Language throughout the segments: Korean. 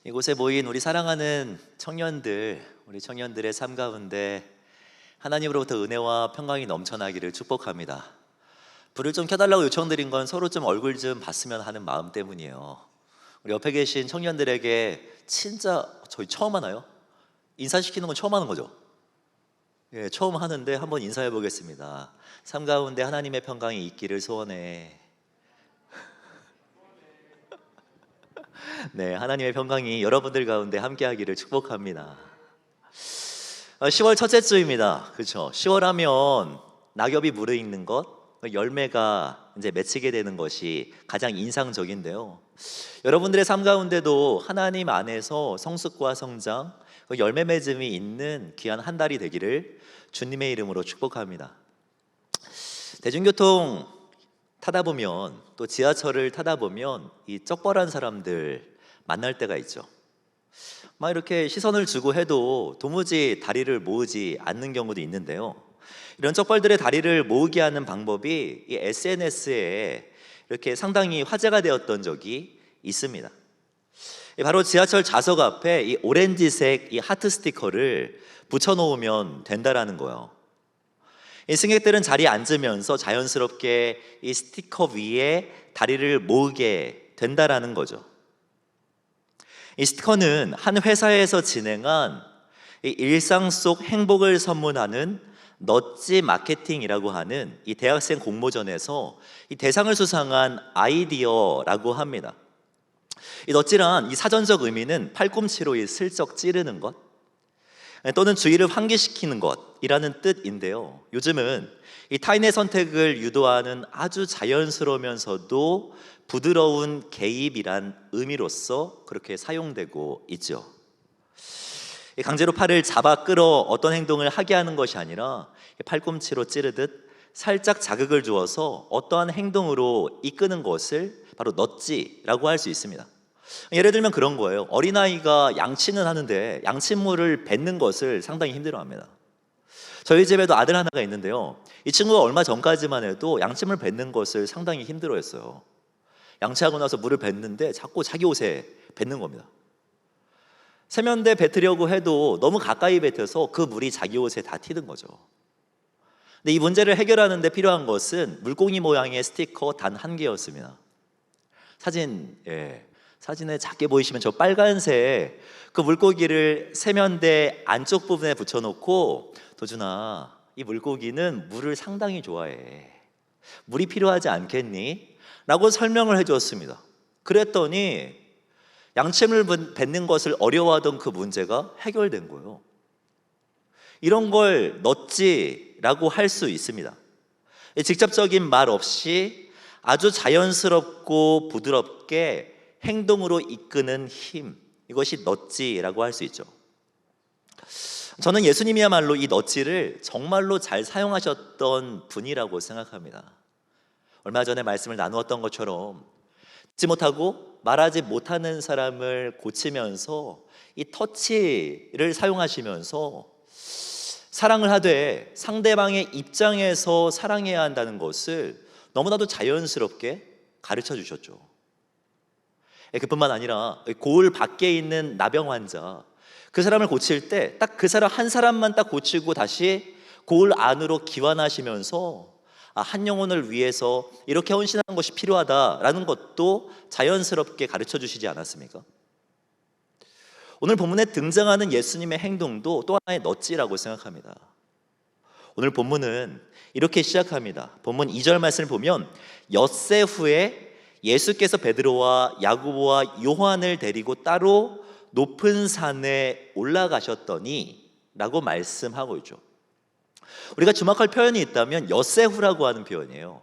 이곳에 모인 우리 사랑하는 청년들, 우리 청년들의 삶 가운데 하나님으로부터 은혜와 평강이 넘쳐나기를 축복합니다. 불을 좀 켜달라고 요청드린 건 서로 좀 얼굴 좀 봤으면 하는 마음 때문이에요. 우리 옆에 계신 청년들에게 진짜 저희 처음 하나요? 인사시키는 건 처음 하는 거죠? 예, 처음 하는데 한번 인사해 보겠습니다. 삶 가운데 하나님의 평강이 있기를 소원해. 네, 하나님의 평강이 여러분들 가운데 함께하기를 축복합니다. 10월 첫째 주입니다. 그렇죠? 10월 하면 낙엽이 무르익는 것, 열매가 이제 맺히게 되는 것이 가장 인상적인데요. 여러분들의 삶 가운데도 하나님 안에서 성숙과 성장, 열매 맺음이 있는 귀한 한 달이 되기를 주님의 이름으로 축복합니다. 대중교통 타다 보면, 또 지하철을 타다 보면 이 쩍벌한 사람들 만날 때가 있죠. 막 이렇게 시선을 주고 해도 도무지 다리를 모으지 않는 경우도 있는데요. 이런 쩍벌들의 다리를 모으게 하는 방법이 이 SNS에 이렇게 상당히 화제가 되었던 적이 있습니다. 바로 지하철 좌석 앞에 이 오렌지색 이 하트 스티커를 붙여놓으면 된다라는 거예요. 이 승객들은 자리에 앉으면서 자연스럽게 이 스티커 위에 다리를 모으게 된다라는 거죠. 이 스티커는 한 회사에서 진행한 이 일상 속 행복을 선문하는 넛지 마케팅이라고 하는 이 대학생 공모전에서 이 대상을 수상한 아이디어라고 합니다. 이 넛지란 이 사전적 의미는 팔꿈치로 이 슬쩍 찌르는 것 또는 주의를 환기시키는 것이라는 뜻인데요. 요즘은 이 타인의 선택을 유도하는 아주 자연스러우면서도 부드러운 개입이란 의미로서 그렇게 사용되고 있죠. 강제로 팔을 잡아 끌어 어떤 행동을 하게 하는 것이 아니라 팔꿈치로 찌르듯 살짝 자극을 주어서 어떠한 행동으로 이끄는 것을 바로 넛지라고 할 수 있습니다. 예를 들면 그런 거예요. 어린아이가 양치는 하는데 양침물을 뱉는 것을 상당히 힘들어합니다. 저희 집에도 아들 하나가 있는데요, 이 친구가 얼마 전까지만 해도 양침을 뱉는 것을 상당히 힘들어했어요. 양치하고 나서 물을 뱉는데 자꾸 자기 옷에 뱉는 겁니다. 세면대 뱉으려고 해도 너무 가까이 뱉어서 그 물이 자기 옷에 다 튀는 거죠. 근데 이 문제를 해결하는 데 필요한 것은 물고기 모양의 스티커 단 한 개였습니다. 사진에 작게 보이시면 저 빨간색 그 물고기를 세면대 안쪽 부분에 붙여놓고, 도준아, 이 물고기는 물을 상당히 좋아해. 물이 필요하지 않겠니? 라고 설명을 해주었습니다. 그랬더니 양침을 뱉는 것을 어려워하던 그 문제가 해결된 거예요. 이런 걸 넛지라고 할 수 있습니다. 직접적인 말 없이 아주 자연스럽고 부드럽게 행동으로 이끄는 힘, 이것이 넛지라고 할 수 있죠. 저는 예수님이야말로 이 넛지를 정말로 잘 사용하셨던 분이라고 생각합니다. 얼마 전에 말씀을 나누었던 것처럼 듣지 못하고 말하지 못하는 사람을 고치면서 이 터치를 사용하시면서 사랑을 하되 상대방의 입장에서 사랑해야 한다는 것을 너무나도 자연스럽게 가르쳐 주셨죠. 그뿐만 아니라 고을 밖에 있는 나병 환자, 그 사람을 고칠 때 딱 그 사람 한 사람만 딱 고치고 다시 고을 안으로 기환하시면서 한 영혼을 위해서 이렇게 헌신하는 것이 필요하다라는 것도 자연스럽게 가르쳐 주시지 않았습니까? 오늘 본문에 등장하는 예수님의 행동도 또 하나의 넛지라고 생각합니다. 오늘 본문은 이렇게 시작합니다. 본문 2절 말씀을 보면 엿새 후에 예수께서 베드로와 야고보와 요한을 데리고 따로 높은 산에 올라가셨더니 라고 말씀하고 있죠. 우리가 주목할 표현이 있다면 엿새 후라고 하는 표현이에요.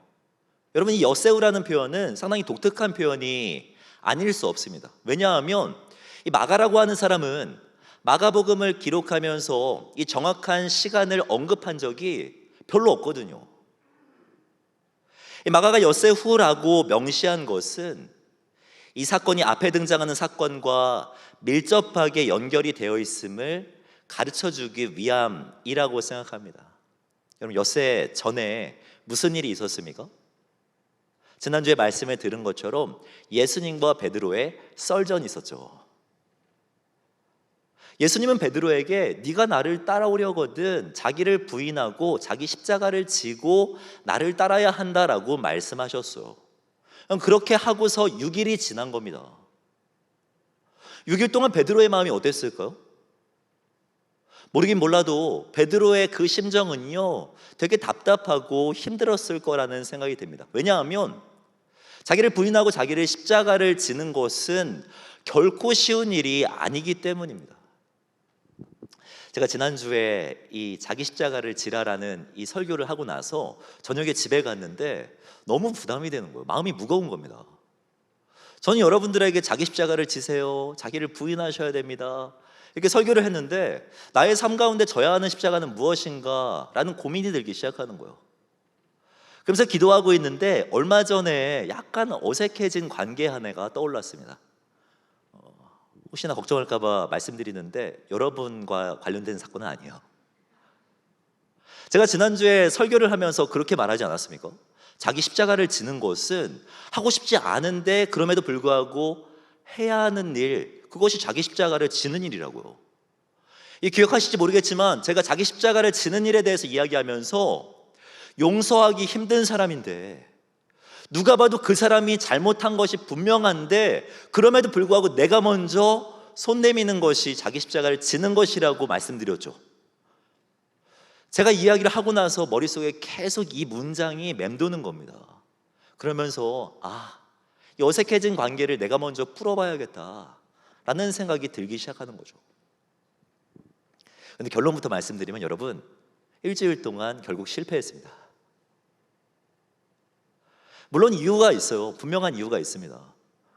여러분, 이 엿새 후라는 표현은 상당히 독특한 표현이 아닐 수 없습니다. 왜냐하면 이 마가라고 하는 사람은 마가복음을 기록하면서 이 정확한 시간을 언급한 적이 별로 없거든요. 이 마가가 엿새 후라고 명시한 것은 이 사건이 앞에 등장하는 사건과 밀접하게 연결이 되어 있음을 가르쳐 주기 위함이라고 생각합니다. 여러분, 엿새 전에 무슨 일이 있었습니까? 지난주에 말씀을 들은 것처럼 예수님과 베드로의 썰전이 있었죠. 예수님은 베드로에게 네가 나를 따라오려거든 자기를 부인하고 자기 십자가를 지고 나를 따라야 한다라고 말씀하셨어요. 그렇게 하고서 6일이 지난 겁니다. 6일 동안 베드로의 마음이 어땠을까요? 모르긴 몰라도 베드로의 그 심정은요 되게 답답하고 힘들었을 거라는 생각이 듭니다. 왜냐하면 자기를 부인하고 자기를 십자가를 지는 것은 결코 쉬운 일이 아니기 때문입니다. 제가 지난주에 이 자기 십자가를 지라라는 이 설교를 하고 나서 저녁에 집에 갔는데 너무 부담이 되는 거예요. 마음이 무거운 겁니다. 저는 여러분들에게 자기 십자가를 지세요, 자기를 부인하셔야 됩니다, 이렇게 설교를 했는데 나의 삶 가운데 져야 하는 십자가는 무엇인가 라는 고민이 들기 시작하는 거예요. 그러면서 기도하고 있는데 얼마 전에 약간 어색해진 관계 한 해가 떠올랐습니다. 혹시나 걱정할까 봐 말씀드리는데 여러분과 관련된 사건은 아니에요. 제가 지난주에 설교를 하면서 그렇게 말하지 않았습니까? 자기 십자가를 지는 것은 하고 싶지 않은데 그럼에도 불구하고 해야 하는 일, 그것이 자기 십자가를 지는 일이라고요. 기억하실지 모르겠지만 제가 자기 십자가를 지는 일에 대해서 이야기하면서 용서하기 힘든 사람인데 누가 봐도 그 사람이 잘못한 것이 분명한데 그럼에도 불구하고 내가 먼저 손 내미는 것이 자기 십자가를 지는 것이라고 말씀드렸죠. 제가 이야기를 하고 나서 머릿속에 계속 이 문장이 맴도는 겁니다. 그러면서 이 어색해진 관계를 내가 먼저 풀어봐야겠다 라는 생각이 들기 시작하는 거죠. 근데 결론부터 말씀드리면 여러분, 일주일 동안 결국 실패했습니다. 물론 이유가 있어요. 분명한 이유가 있습니다.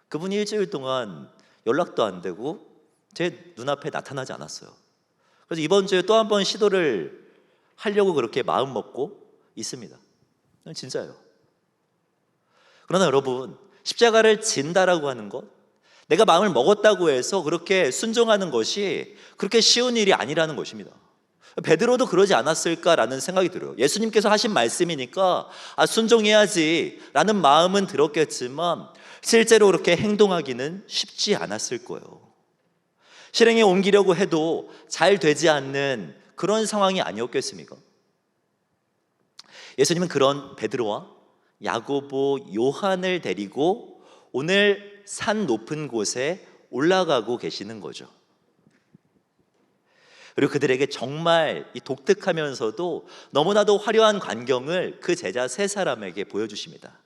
그분이 일주일 동안 연락도 안 되고 제 눈앞에 나타나지 않았어요. 그래서 이번 주에 또 한 번 시도를 하려고 그렇게 마음 먹고 있습니다. 진짜예요. 그러나 여러분, 십자가를 진다라고 하는 것, 내가 마음을 먹었다고 해서 그렇게 순종하는 것이 그렇게 쉬운 일이 아니라는 것입니다. 베드로도 그러지 않았을까라는 생각이 들어요. 예수님께서 하신 말씀이니까 순종해야지 라는 마음은 들었겠지만 실제로 그렇게 행동하기는 쉽지 않았을 거예요. 실행에 옮기려고 해도 잘 되지 않는 그런 상황이 아니었겠습니까? 예수님은 그런 베드로와 야고보, 요한을 데리고 오늘 산 높은 곳에 올라가고 계시는 거죠. 그리고 그들에게 정말 이 독특하면서도 너무나도 화려한 광경을 그 제자 세 사람에게 보여주십니다.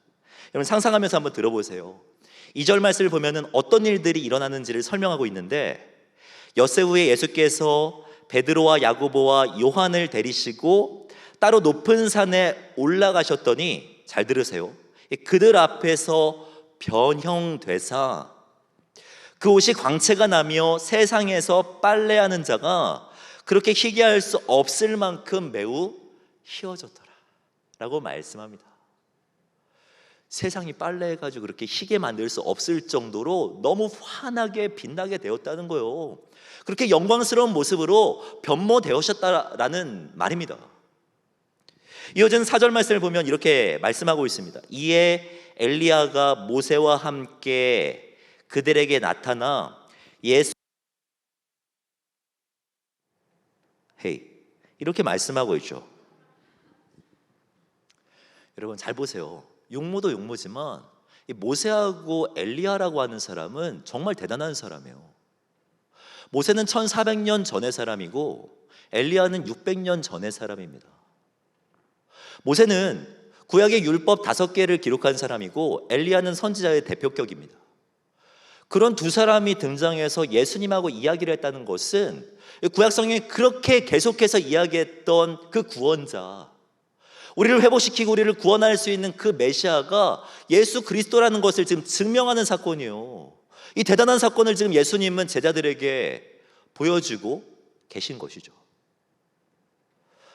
여러분 상상하면서 한번 들어보세요. 2절 말씀을 보면은 어떤 일들이 일어나는지를 설명하고 있는데, 엿새 후에 예수께서 베드로와 야고보와 요한을 데리시고 따로 높은 산에 올라가셨더니, 잘 들으세요, 그들 앞에서 변형되사 그 옷이 광채가 나며 세상에서 빨래하는 자가 그렇게 희귀할 수 없을 만큼 매우 희어졌더라 라고 말씀합니다. 세상이 빨래해가지고 그렇게 희게 만들 수 없을 정도로 너무 환하게 빛나게 되었다는 거예요. 그렇게 영광스러운 모습으로 변모되셨다라는 말입니다. 이어진 4절 말씀을 보면 이렇게 말씀하고 있습니다. 이에 엘리야가 모세와 함께 그들에게 나타나 예수 이렇게 말씀하고 있죠. 여러분 잘 보세요. 용모도 용모지만 이 모세하고 엘리야라고 하는 사람은 정말 대단한 사람이에요. 모세는 1400년 전의 사람이고 엘리야는 600년 전의 사람입니다. 모세는 구약의 율법 5개를 기록한 사람이고 엘리야는 선지자의 대표격입니다. 그런 두 사람이 등장해서 예수님하고 이야기를 했다는 것은 구약 성경에 그렇게 계속해서 이야기했던 그 구원자, 우리를 회복시키고 우리를 구원할 수 있는 그 메시아가 예수 그리스도라는 것을 지금 증명하는 사건이에요. 이 대단한 사건을 지금 예수님은 제자들에게 보여주고 계신 것이죠.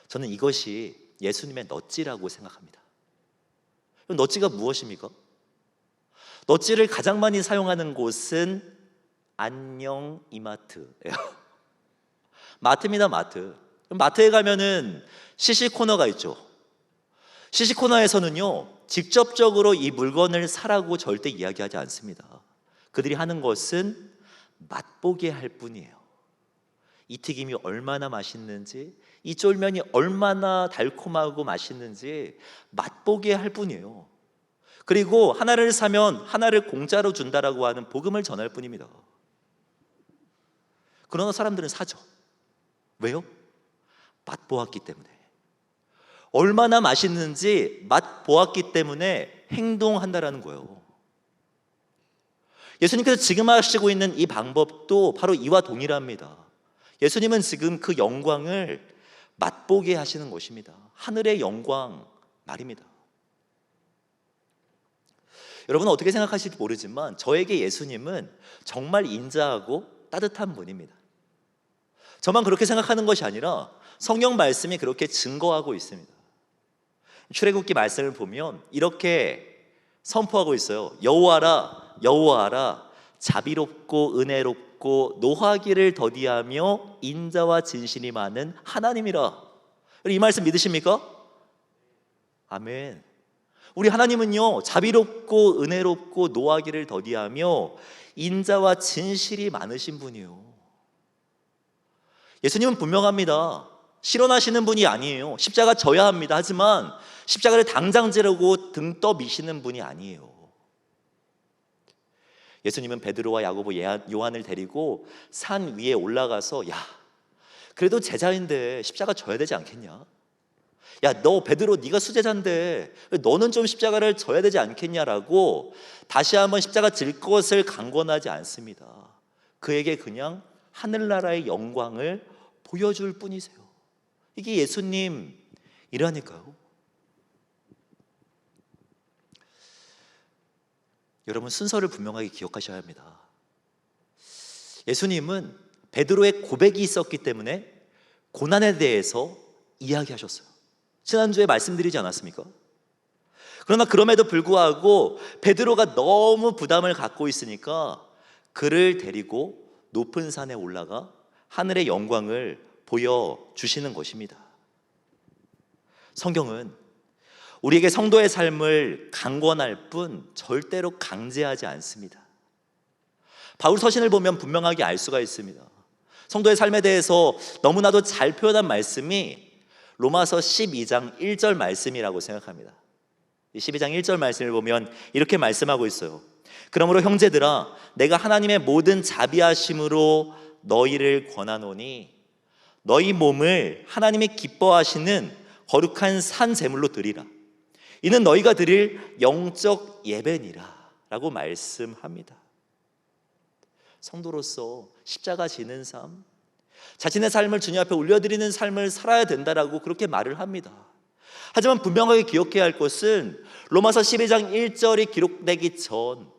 저는 이것이 예수님의 넛지라고 생각합니다. 넛지가 무엇입니까? 넛지를 가장 많이 사용하는 곳은 안녕 이마트예요. 마트입니다. 마트. 마트에 가면은 시시 코너가 있죠. 시시 코너에서는요 직접적으로 이 물건을 사라고 절대 이야기하지 않습니다. 그들이 하는 것은 맛보게 할 뿐이에요. 이 튀김이 얼마나 맛있는지, 이 쫄면이 얼마나 달콤하고 맛있는지 맛보게 할 뿐이에요. 그리고 하나를 사면 하나를 공짜로 준다라고 하는 복음을 전할 뿐입니다. 그러나 사람들은 사죠. 왜요? 맛보았기 때문에. 얼마나 맛있는지 맛보았기 때문에 행동한다라는 거예요. 예수님께서 지금 하시고 있는 이 방법도 바로 이와 동일합니다. 예수님은 지금 그 영광을 맛보게 하시는 것입니다. 하늘의 영광 말입니다. 여러분은 어떻게 생각하실지 모르지만 저에게 예수님은 정말 인자하고 따뜻한 분입니다. 저만 그렇게 생각하는 것이 아니라 성경 말씀이 그렇게 증거하고 있습니다. 출애굽기 말씀을 보면 이렇게 선포하고 있어요. 여호와라 여호와라, 자비롭고 은혜롭고 노하기를 더디하며 인자와 진실이 많은 하나님이라. 이 말씀 믿으십니까? 아멘. 우리 하나님은요, 자비롭고 은혜롭고 노하기를 더디하며 인자와 진실이 많으신 분이에요. 예수님은 분명합니다. 실현하시는 분이 아니에요. 십자가 져야 합니다. 하지만 십자가를 당장 지르고 등 떠미시는 분이 아니에요. 예수님은 베드로와 야고보, 요한을 데리고 산 위에 올라가서, 야, 그래도 제자인데 십자가 져야 되지 않겠냐? 야, 너 베드로, 네가 수제자인데 너는 좀 십자가를 져야 되지 않겠냐라고 다시 한번 십자가 질 것을 강권하지 않습니다. 그에게 그냥 하늘나라의 영광을 보여줄 뿐이세요. 이게 예수님이라니까요. 여러분, 순서를 분명하게 기억하셔야 합니다. 예수님은 베드로의 고백이 있었기 때문에 고난에 대해서 이야기하셨어요. 지난주에 말씀드리지 않았습니까? 그러나 그럼에도 불구하고 베드로가 너무 부담을 갖고 있으니까 그를 데리고 높은 산에 올라가 하늘의 영광을 보여주시는 것입니다. 성경은 우리에게 성도의 삶을 강권할 뿐 절대로 강제하지 않습니다. 바울 서신을 보면 분명하게 알 수가 있습니다. 성도의 삶에 대해서 너무나도 잘 표현한 말씀이 로마서 12장 1절 말씀이라고 생각합니다. 12장 1절 말씀을 보면 이렇게 말씀하고 있어요. 그러므로 형제들아, 내가 하나님의 모든 자비하심으로 너희를 권하노니 너희 몸을 하나님이 기뻐하시는 거룩한 산 제물로 드리라. 이는 너희가 드릴 영적 예배니라 라고 말씀합니다. 성도로서 십자가 지는 삶, 자신의 삶을 주님 앞에 올려드리는 삶을 살아야 된다라고 그렇게 말을 합니다. 하지만 분명하게 기억해야 할 것은 로마서 12장 1절이 기록되기 전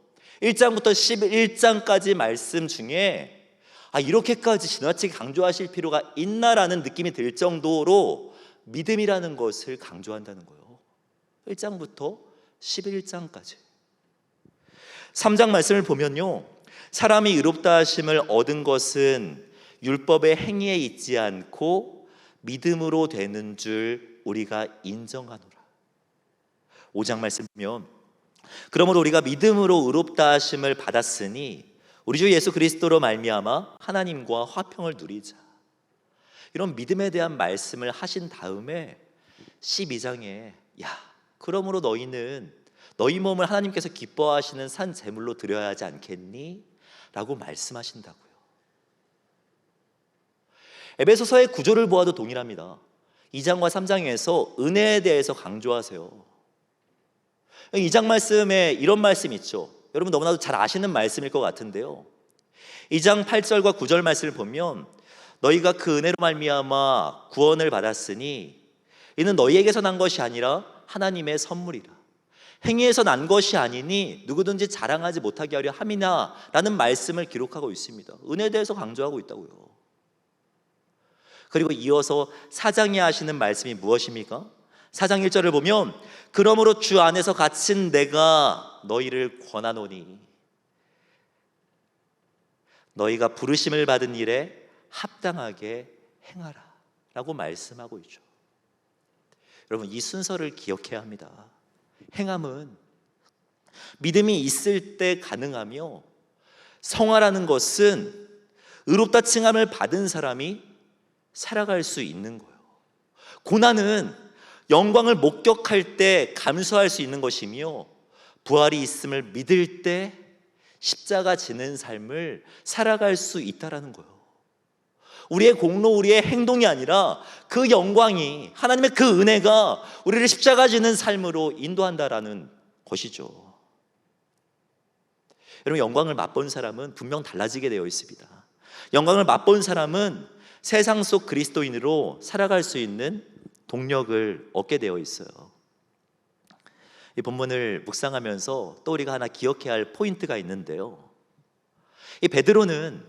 1장부터 11장까지 말씀 중에 이렇게까지 지나치게 강조하실 필요가 있나라는 느낌이 들 정도로 믿음이라는 것을 강조한다는 거예요. 1장부터 11장까지 3장 말씀을 보면요, 사람이 의롭다 하심을 얻은 것은 율법의 행위에 있지 않고 믿음으로 되는 줄 우리가 인정하노라. 5장 말씀 보면 그러므로 우리가 믿음으로 의롭다 하심을 받았으니 우리 주 예수 그리스도로 말미암아 하나님과 화평을 누리자. 이런 믿음에 대한 말씀을 하신 다음에 12장에 그러므로 너희는 너희 몸을 하나님께서 기뻐하시는 산 제물로 드려야 하지 않겠니? 라고 말씀하신다고요. 에베소서의 구조를 보아도 동일합니다. 2장과 3장에서 은혜에 대해서 강조하세요. 2장 말씀에 이런 말씀이 있죠. 여러분 너무나도 잘 아시는 말씀일 것 같은데요. 2장 8절과 9절 말씀을 보면 너희가 그 은혜로 말미암아 구원을 받았으니 이는 너희에게서 난 것이 아니라 하나님의 선물이라. 행위에서 난 것이 아니니 누구든지 자랑하지 못하게 하려 함이나 라는 말씀을 기록하고 있습니다. 은혜에 대해서 강조하고 있다고요. 그리고 이어서 4장에 하시는 말씀이 무엇입니까? 4장 1절을 보면 그러므로 주 안에서 갇힌 내가 너희를 권하노니 너희가 부르심을 받은 일에 합당하게 행하라 라고 말씀하고 있죠. 여러분, 이 순서를 기억해야 합니다. 행함은 믿음이 있을 때 가능하며 성화라는 것은 의롭다 칭함을 받은 사람이 살아갈 수 있는 거예요. 고난은 영광을 목격할 때 감수할 수 있는 것이며, 부활이 있음을 믿을 때 십자가 지는 삶을 살아갈 수 있다라는 거예요. 우리의 공로, 우리의 행동이 아니라 그 영광이, 하나님의 그 은혜가 우리를 십자가 지는 삶으로 인도한다라는 것이죠. 여러분, 영광을 맛본 사람은 분명 달라지게 되어 있습니다. 영광을 맛본 사람은 세상 속 그리스도인으로 살아갈 수 있는 동력을 얻게 되어 있어요. 이 본문을 묵상하면서 또 우리가 하나 기억해야 할 포인트가 있는데요, 이 베드로는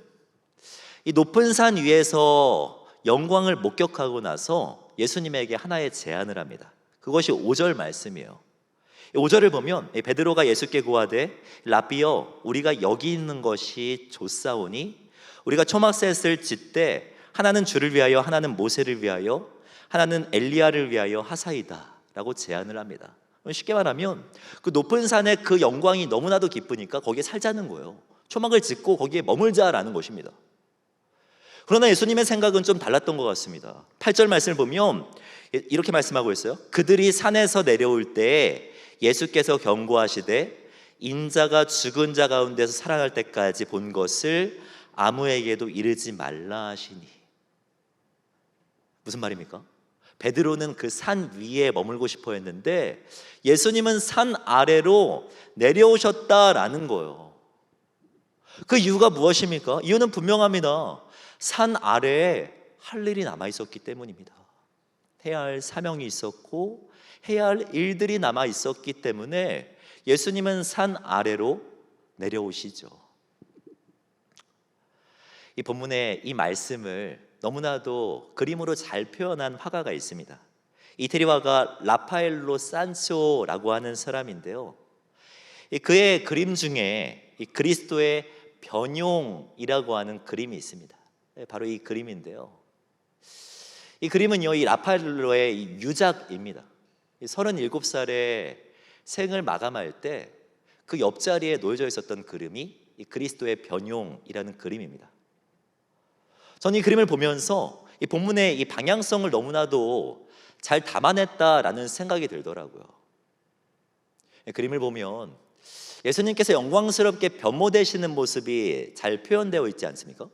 이 높은 산 위에서 영광을 목격하고 나서 예수님에게 하나의 제안을 합니다. 그것이 5절 말씀이에요. 5절을 보면 베드로가 예수께 구하되 라비여, 우리가 여기 있는 것이 좋사오니 우리가 초막셋을 짓되 하나는 주를 위하여, 하나는 모세를 위하여, 하나는 엘리야를 위하여 하사이다 라고 제안을 합니다. 쉽게 말하면 그 높은 산의 그 영광이 너무나도 기쁘니까 거기에 살자는 거예요. 초막을 짓고 거기에 머물자라는 것입니다. 그러나 예수님의 생각은 좀 달랐던 것 같습니다. 8절 말씀을 보면 이렇게 말씀하고 있어요. 그들이 산에서 내려올 때 예수께서 경고하시되 인자가 죽은 자 가운데서 살아날 때까지 본 것을 아무에게도 이르지 말라 하시니. 무슨 말입니까? 베드로는 그 산 위에 머물고 싶어 했는데 예수님은 산 아래로 내려오셨다라는 거예요. 그 이유가 무엇입니까? 이유는 분명합니다. 산 아래에 할 일이 남아 있었기 때문입니다. 해야 할 사명이 있었고 해야 할 일들이 남아 있었기 때문에 예수님은 산 아래로 내려오시죠. 이 본문의 이 말씀을 너무나도 그림으로 잘 표현한 화가가 있습니다. 이태리 화가 라파엘로 산초라고 하는 사람인데요, 그의 그림 중에 이 그리스도의 변용이라고 하는 그림이 있습니다. 바로 이 그림인데요, 이 그림은요, 이 라파엘로의 유작입니다. 37살에 생을 마감할 때 그 옆자리에 놓여져 있었던 그림이 이 그리스도의 변용이라는 그림입니다. 저는 이 그림을 보면서 이 본문의 이 방향성을 너무나도 잘 담아냈다라는 생각이 들더라고요. 그림을 보면 예수님께서 영광스럽게 변모되시는 모습이 잘 표현되어 있지 않습니까?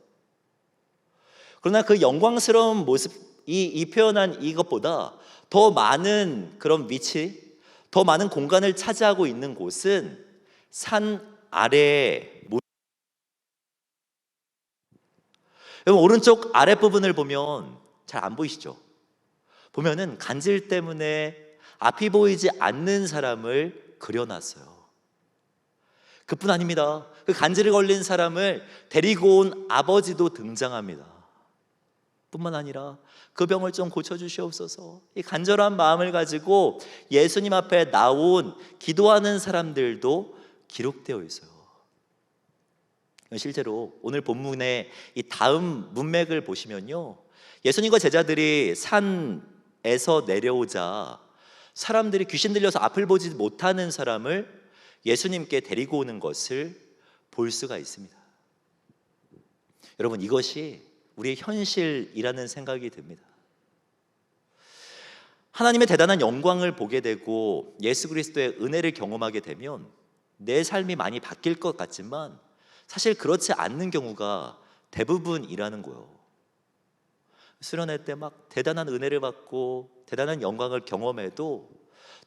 그러나 그 영광스러운 모습, 이 표현한 이것보다 더 많은 그런 위치, 더 많은 공간을 차지하고 있는 곳은 산 아래에, 여러분 오른쪽 아랫부분을 보면 잘 안 보이시죠? 보면은 간질 때문에 앞이 보이지 않는 사람을 그려놨어요. 그뿐 아닙니다. 그 간질에 걸린 사람을 데리고 온 아버지도 등장합니다. 뿐만 아니라 그 병을 좀 고쳐주시옵소서, 이 간절한 마음을 가지고 예수님 앞에 나온 기도하는 사람들도 기록되어 있어요. 실제로 오늘 본문의 이 다음 문맥을 보시면요, 예수님과 제자들이 산에서 내려오자 사람들이 귀신 들려서 앞을 보지 못하는 사람을 예수님께 데리고 오는 것을 볼 수가 있습니다. 여러분, 이것이 우리의 현실이라는 생각이 듭니다. 하나님의 대단한 영광을 보게 되고 예수 그리스도의 은혜를 경험하게 되면 내 삶이 많이 바뀔 것 같지만 사실 그렇지 않는 경우가 대부분이라는 거예요. 수련회 때 막 대단한 은혜를 받고 대단한 영광을 경험해도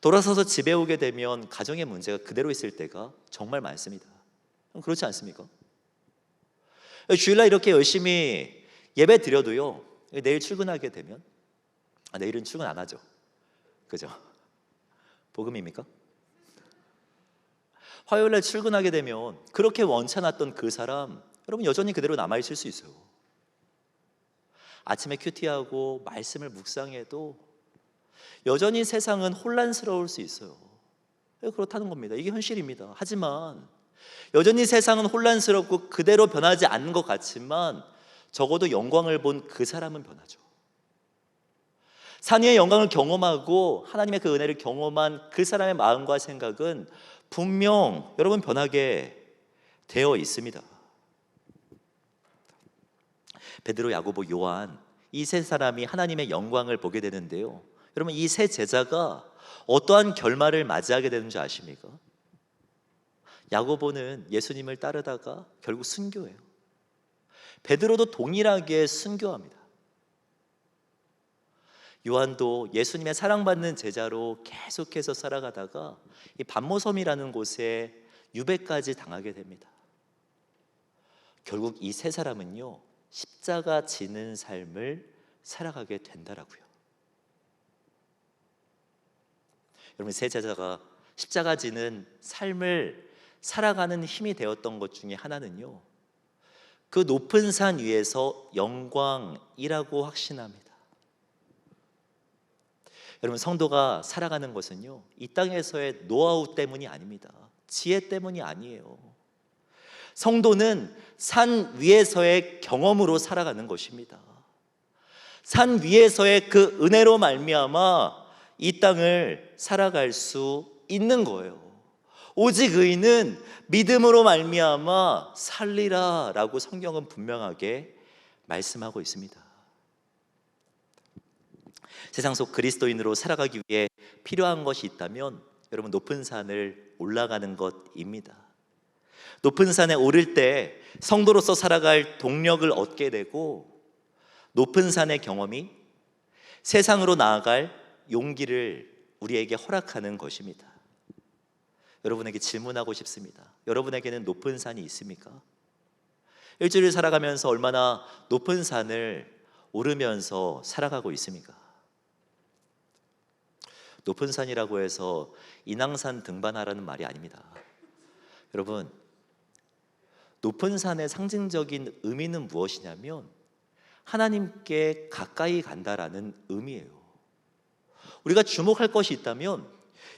돌아서서 집에 오게 되면 가정의 문제가 그대로 있을 때가 정말 많습니다. 그렇지 않습니까? 주일날 이렇게 열심히 예배 드려도요, 내일 출근하게 되면 내일은 출근 안 하죠. 그죠? 복음입니까? 화요일날 출근하게 되면 그렇게 원치 않았던 그 사람, 여러분 여전히 그대로 남아있을 수 있어요. 아침에 큐티하고 말씀을 묵상해도 여전히 세상은 혼란스러울 수 있어요. 그렇다는 겁니다. 이게 현실입니다. 하지만 여전히 세상은 혼란스럽고 그대로 변하지 않는 것 같지만 적어도 영광을 본 그 사람은 변하죠. 산 위의 영광을 경험하고 하나님의 그 은혜를 경험한 그 사람의 마음과 생각은 분명 여러분 변하게 되어 있습니다. 베드로, 야고보, 요한, 이 세 사람이 하나님의 영광을 보게 되는데요, 여러분, 이 세 제자가 어떠한 결말을 맞이하게 되는 줄 아십니까? 야고보는 예수님을 따르다가 결국 순교해요. 베드로도 동일하게 순교합니다. 요한도 예수님의 사랑받는 제자로 계속해서 살아가다가 이 반모섬이라는 곳에 유배까지 당하게 됩니다. 결국 이 세 사람은요, 십자가 지는 삶을 살아가게 된다라고요. 여러분, 세 제자가 십자가 지는 삶을 살아가는 힘이 되었던 것 중에 하나는요, 그 높은 산 위에서 영광이라고 확신합니다. 여러분, 성도가 살아가는 것은요, 이 땅에서의 노하우 때문이 아닙니다. 지혜 때문이 아니에요. 성도는 산 위에서의 경험으로 살아가는 것입니다. 산 위에서의 그 은혜로 말미암아 이 땅을 살아갈 수 있는 거예요. 오직 의인은 믿음으로 말미암아 살리라 라고 성경은 분명하게 말씀하고 있습니다. 세상 속 그리스도인으로 살아가기 위해 필요한 것이 있다면 여러분, 높은 산을 올라가는 것입니다. 높은 산에 오를 때 성도로서 살아갈 동력을 얻게 되고, 높은 산의 경험이 세상으로 나아갈 용기를 우리에게 허락하는 것입니다. 여러분에게 질문하고 싶습니다. 여러분에게는 높은 산이 있습니까? 일주일을 살아가면서 얼마나 높은 산을 오르면서 살아가고 있습니까? 높은 산이라고 해서 인왕산 등반하라는 말이 아닙니다. 여러분, 높은 산의 상징적인 의미는 무엇이냐면 하나님께 가까이 간다라는 의미예요. 우리가 주목할 것이 있다면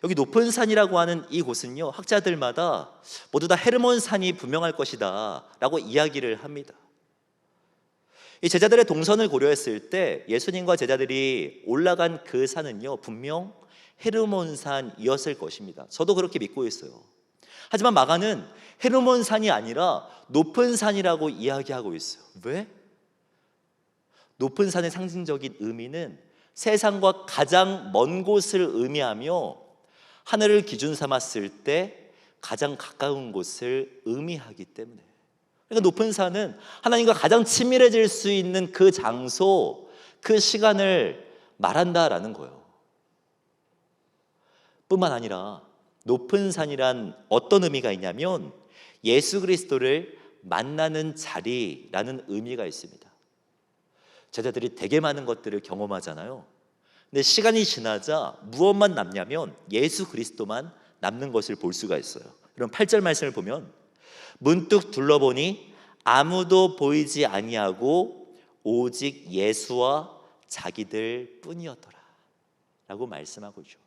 여기 높은 산이라고 하는 이곳은요, 학자들마다 모두 다 헤르몬 산이 분명할 것이다 라고 이야기를 합니다. 이 제자들의 동선을 고려했을 때 예수님과 제자들이 올라간 그 산은요, 분명 헤르몬 산이었을 것입니다. 저도 그렇게 믿고 있어요. 하지만 마가는 헤르몬 산이 아니라 높은 산이라고 이야기하고 있어요. 왜? 높은 산의 상징적인 의미는 세상과 가장 먼 곳을 의미하며 하늘을 기준 삼았을 때 가장 가까운 곳을 의미하기 때문에, 그러니까 높은 산은 하나님과 가장 친밀해질 수 있는 그 장소, 그 시간을 말한다라는 거예요. 뿐만 아니라 높은 산이란 어떤 의미가 있냐면 예수 그리스도를 만나는 자리라는 의미가 있습니다. 제자들이 되게 많은 것들을 경험하잖아요. 근데 시간이 지나자 무엇만 남냐면 예수 그리스도만 남는 것을 볼 수가 있어요. 그럼 8절 말씀을 보면 문득 둘러보니 아무도 보이지 아니하고 오직 예수와 자기들 뿐이었더라 라고 말씀하고 있죠.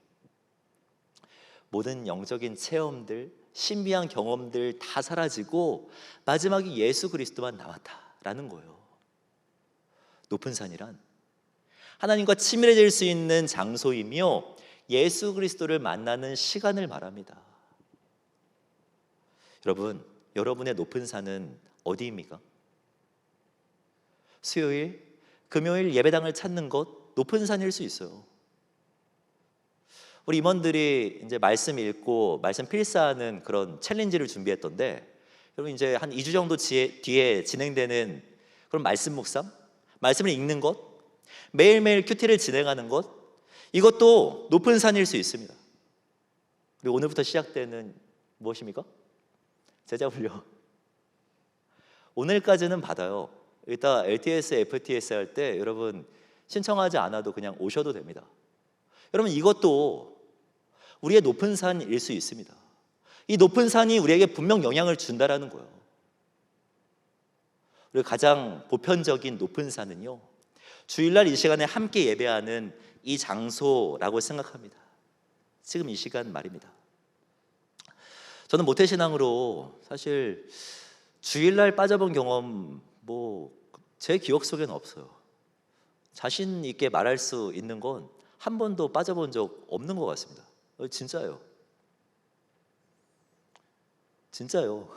모든 영적인 체험들, 신비한 경험들 다 사라지고 마지막에 예수 그리스도만 남았다라는 거예요. 높은 산이란 하나님과 친밀해질 수 있는 장소이며 예수 그리스도를 만나는 시간을 말합니다. 여러분, 여러분의 높은 산은 어디입니까? 수요일, 금요일 예배당을 찾는 것 높은 산일 수 있어요. 우리 임원들이 이제 말씀 읽고 말씀 필사하는 그런 챌린지를 준비했던데, 여러분 이제 한 2주 정도 뒤에 진행되는 그런 말씀 묵상, 말씀을 읽는 것, 매일매일 큐티를 진행하는 것, 이것도 높은 산일 수 있습니다. 그리고 오늘부터 시작되는 무엇입니까? 제자훈련. 오늘까지는 받아요. 이따 LTS, FTS 할 때 여러분 신청하지 않아도 그냥 오셔도 됩니다. 여러분, 이것도 우리의 높은 산일 수 있습니다. 이 높은 산이 우리에게 분명 영향을 준다라는 거예요. 우리 가장 보편적인 높은 산은요, 주일날 이 시간에 함께 예배하는 이 장소라고 생각합니다. 지금 이 시간 말입니다. 저는 모태신앙으로 사실 주일날 빠져본 경험 제 기억 속에는 없어요. 자신 있게 말할 수 있는 건 한 번도 빠져본 적 없는 것 같습니다. 진짜요. 진짜요.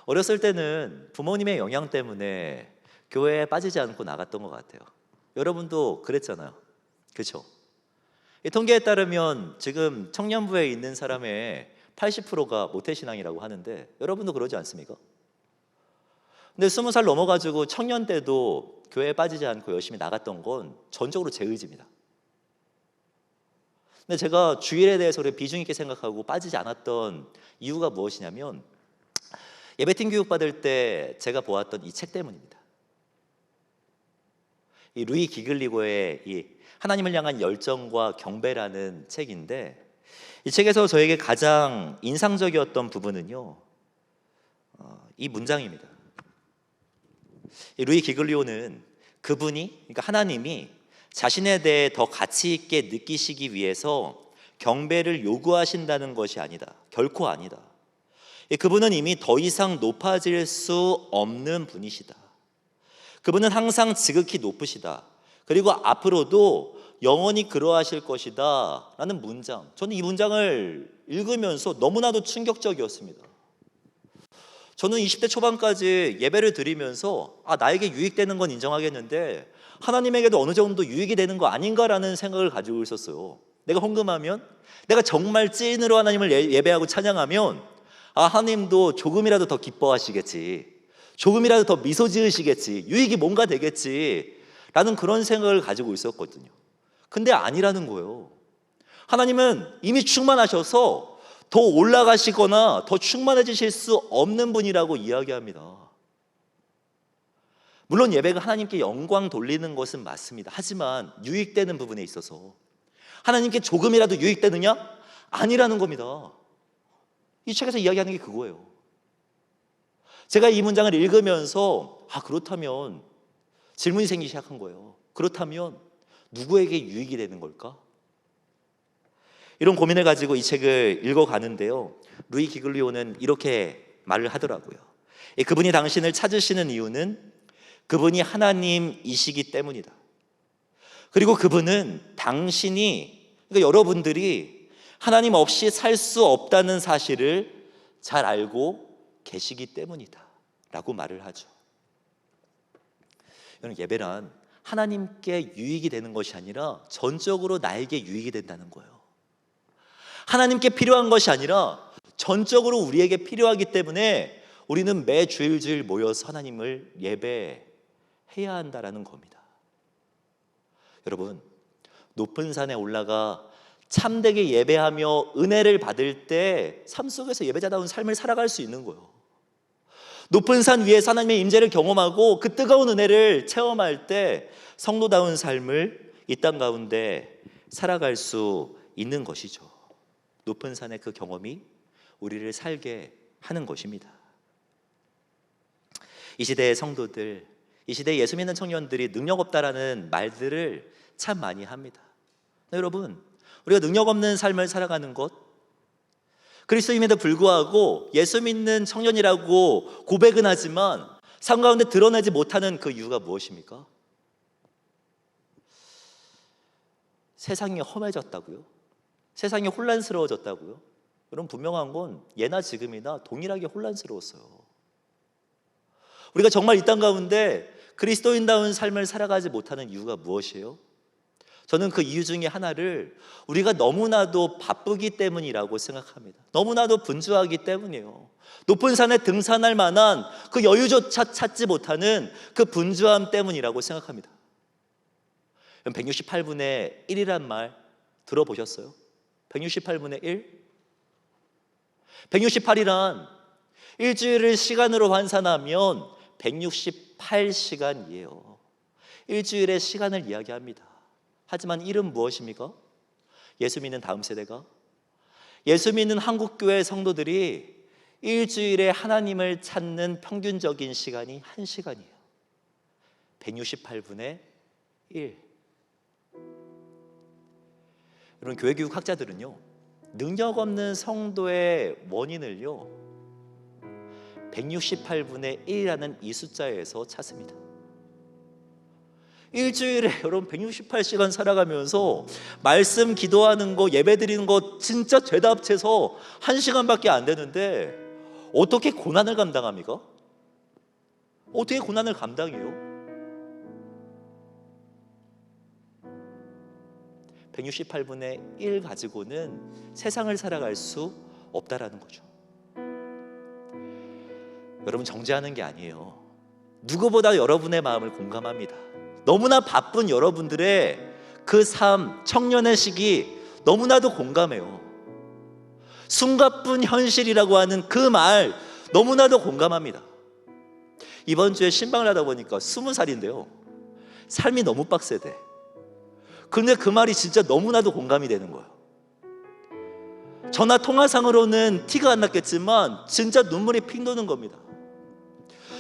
어렸을 때는 부모님의 영향 때문에 교회에 빠지지 않고 나갔던 것 같아요. 여러분도 그랬잖아요. 그렇죠? 이 통계에 따르면 지금 청년부에 있는 사람의 80%가 모태신앙이라고 하는데 여러분도 그러지 않습니까? 근데 20살 넘어가지고 청년 때도 교회에 빠지지 않고 열심히 나갔던 건 전적으로 제 의지입니다. 근데 제가 주일에 대해서 비중 있게 생각하고 빠지지 않았던 이유가 무엇이냐면 예배팀 교육 받을 때 제가 보았던 이 책 때문입니다. 이 루이 기글리고의 이 하나님을 향한 열정과 경배라는 책인데 이 책에서 저에게 가장 인상적이었던 부분은요, 이 문장입니다. 이 루이 기글리오는 그러니까 하나님이 자신에 대해 더 가치 있게 느끼시기 위해서 경배를 요구하신다는 것이 아니다. 결코 아니다. 그분은 이미 더 이상 높아질 수 없는 분이시다. 그분은 항상 지극히 높으시다. 그리고 앞으로도 영원히 그러하실 것이다 라는 문장, 저는 이 문장을 읽으면서 너무나도 충격적이었습니다. 저는 20대 초반까지 예배를 드리면서 나에게 유익되는 건 인정하겠는데 하나님에게도 어느 정도 유익이 되는 거 아닌가라는 생각을 가지고 있었어요. 내가 헌금하면, 내가 정말 찐으로 하나님을 예배하고 찬양하면 하나님도 조금이라도 더 기뻐하시겠지, 조금이라도 더 미소 지으시겠지, 유익이 뭔가 되겠지 라는 그런 생각을 가지고 있었거든요. 근데 아니라는 거예요. 하나님은 이미 충만하셔서 더 올라가시거나 더 충만해지실 수 없는 분이라고 이야기합니다. 물론 예배가 하나님께 영광 돌리는 것은 맞습니다. 하지만 유익되는 부분에 있어서 하나님께 조금이라도 유익되느냐? 아니라는 겁니다. 이 책에서 이야기하는 게 그거예요. 제가 이 문장을 읽으면서 그렇다면 질문이 생기기 시작한 거예요. 그렇다면 누구에게 유익이 되는 걸까? 이런 고민을 가지고 이 책을 읽어가는데요, 루이 기글리오는 이렇게 말을 하더라고요. 그분이 당신을 찾으시는 이유는 그분이 하나님이시기 때문이다. 그리고 그분은 그러니까 여러분들이 하나님 없이 살 수 없다는 사실을 잘 알고 계시기 때문이다 라고 말을 하죠. 여러분, 예배란 하나님께 유익이 되는 것이 아니라 전적으로 나에게 유익이 된다는 거예요. 하나님께 필요한 것이 아니라 전적으로 우리에게 필요하기 때문에 우리는 매 주일 모여서 하나님을 예배해야 한다라는 겁니다. 여러분, 높은 산에 올라가 참되게 예배하며 은혜를 받을 때 삶 속에서 예배자다운 삶을 살아갈 수 있는 거예요. 높은 산 위에서 하나님의 임재를 경험하고 그 뜨거운 은혜를 체험할 때 성도다운 삶을 이 땅 가운데 살아갈 수 있는 것이죠. 높은 산의 그 경험이 우리를 살게 하는 것입니다. 이 시대의 성도들, 이 시대의 예수 믿는 청년들이 능력 없다라는 말들을 참 많이 합니다. 여러분, 우리가 능력 없는 삶을 살아가는 것, 그리스도임에도 불구하고 예수 믿는 청년이라고 고백은 하지만 삶 가운데 드러내지 못하는 그 이유가 무엇입니까? 세상이 험해졌다고요? 세상이 혼란스러워졌다고요? 여러분, 분명한 건 예나 지금이나 동일하게 혼란스러웠어요. 우리가 정말 이 땅 가운데 그리스도인다운 삶을 살아가지 못하는 이유가 무엇이에요? 저는 그 이유 중에 하나를 우리가 너무나도 바쁘기 때문이라고 생각합니다. 너무나도 분주하기 때문이에요. 높은 산에 등산할 만한 그 여유조차 찾지 못하는 그 분주함 때문이라고 생각합니다. 168분의 1이란 말 들어보셨어요? 168분의 1? 168이란 일주일을 시간으로 환산하면 168시간이에요. 일주일의 시간을 이야기합니다. 하지만 1은 무엇입니까? 예수 믿는 다음 세대가, 예수 믿는 한국교회 성도들이 일주일에 하나님을 찾는 평균적인 시간이 1시간이에요. 168분의 1. 여러분, 교회교육 학자들은요, 능력 없는 성도의 원인을요 168분의 1이라는 이 숫자에서 찾습니다. 일주일에 여러분 168시간 살아가면서 말씀 기도하는 거, 예배 드리는 거 진짜 죄다 합쳐서 1시간밖에 안 되는데 어떻게 고난을 감당합니까? 어떻게 고난을 감당해요? 168분의 1 가지고는 세상을 살아갈 수 없다라는 거죠. 여러분, 정죄하는 게 아니에요. 누구보다 여러분의 마음을 공감합니다. 너무나 바쁜 여러분들의 그 삶, 청년의 시기 너무나도 공감해요. 숨가쁜 현실이라고 하는 그 말 너무나도 공감합니다. 이번 주에 신방을 하다 보니까 20살인데요, 삶이 너무 빡세대. 근데 그 말이 진짜 너무나도 공감이 되는 거예요. 전화 통화상으로는 티가 안 났겠지만 진짜 눈물이 핑 도는 겁니다.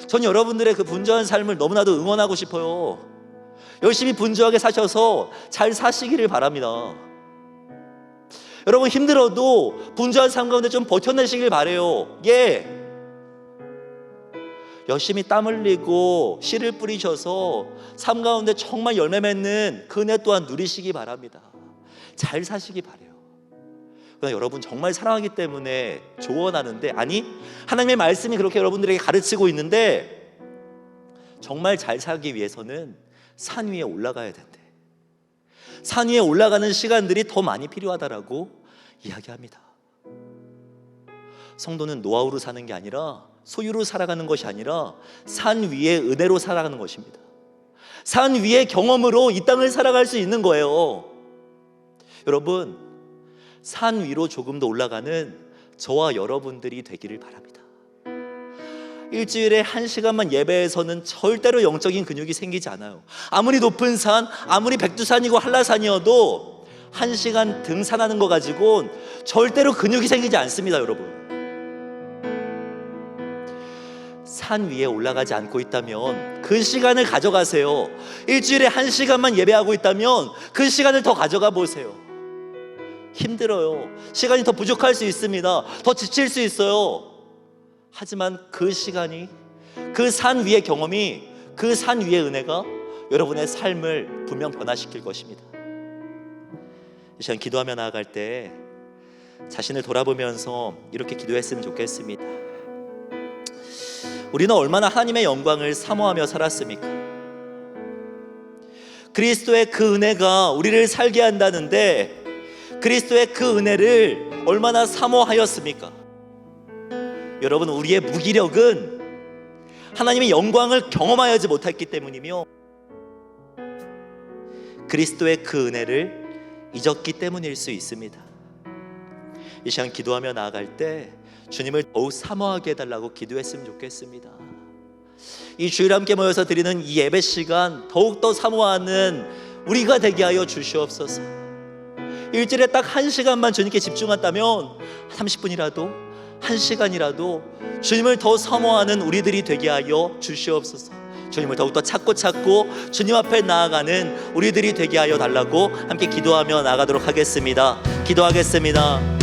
전 여러분들의 그 분주한 삶을 너무나도 응원하고 싶어요. 열심히 분주하게 사셔서 잘 사시기를 바랍니다. 여러분, 힘들어도 분주한 삶 가운데 좀 버텨내시길 바래요. 예, 열심히 땀 흘리고 씨를 뿌리셔서 삶 가운데 정말 열매 맺는 그 은혜 또한 누리시기 바랍니다. 잘 사시기 바래요. 그러나 여러분, 정말 사랑하기 때문에 조언하는데, 아니, 하나님의 말씀이 그렇게 여러분들에게 가르치고 있는데, 정말 잘 살기 위해서는 산 위에 올라가야 된대. 산 위에 올라가는 시간들이 더 많이 필요하다라고 이야기합니다. 성도는 노하우로 사는 게 아니라, 소유로 살아가는 것이 아니라 산 위의 은혜로 살아가는 것입니다. 산 위의 경험으로 이 땅을 살아갈 수 있는 거예요. 여러분, 산 위로 조금 더 올라가는 저와 여러분들이 되기를 바랍니다. 일주일에 1시간만 예배에서는 절대로 영적인 근육이 생기지 않아요. 아무리 높은 산, 아무리 백두산이고 한라산이어도 1시간 등산하는 거 가지고는 절대로 근육이 생기지 않습니다. 여러분, 산 위에 올라가지 않고 있다면 그 시간을 가져가세요. 일주일에 1시간만 예배하고 있다면 그 시간을 더 가져가 보세요. 힘들어요. 시간이 더 부족할 수 있습니다. 더 지칠 수 있어요. 하지만 그 시간이, 그 산 위의 경험이, 그 산 위의 은혜가 여러분의 삶을 분명 변화시킬 것입니다. 이 시간 기도하며 나아갈 때 자신을 돌아보면서 이렇게 기도했으면 좋겠습니다. 우리는 얼마나 하나님의 영광을 사모하며 살았습니까? 그리스도의 그 은혜가 우리를 살게 한다는데, 그리스도의 그 은혜를 얼마나 사모하였습니까? 여러분, 우리의 무기력은 하나님의 영광을 경험하지 못했기 때문이며, 그리스도의 그 은혜를 잊었기 때문일 수 있습니다. 이 시간 기도하며 나아갈 때 주님을 더욱 사모하게 해달라고 기도했으면 좋겠습니다. 이 주일 함께 모여서 드리는 이 예배 시간 더욱더 사모하는 우리가 되게 하여 주시옵소서. 일주일에 딱 1시간만 주님께 집중한다면 30분이라도 1시간이라도 주님을 더 사모하는 우리들이 되게 하여 주시옵소서. 주님을 더욱더 찾고 주님 앞에 나아가는 우리들이 되게 하여 달라고 함께 기도하며 나아가도록 하겠습니다. 기도하겠습니다.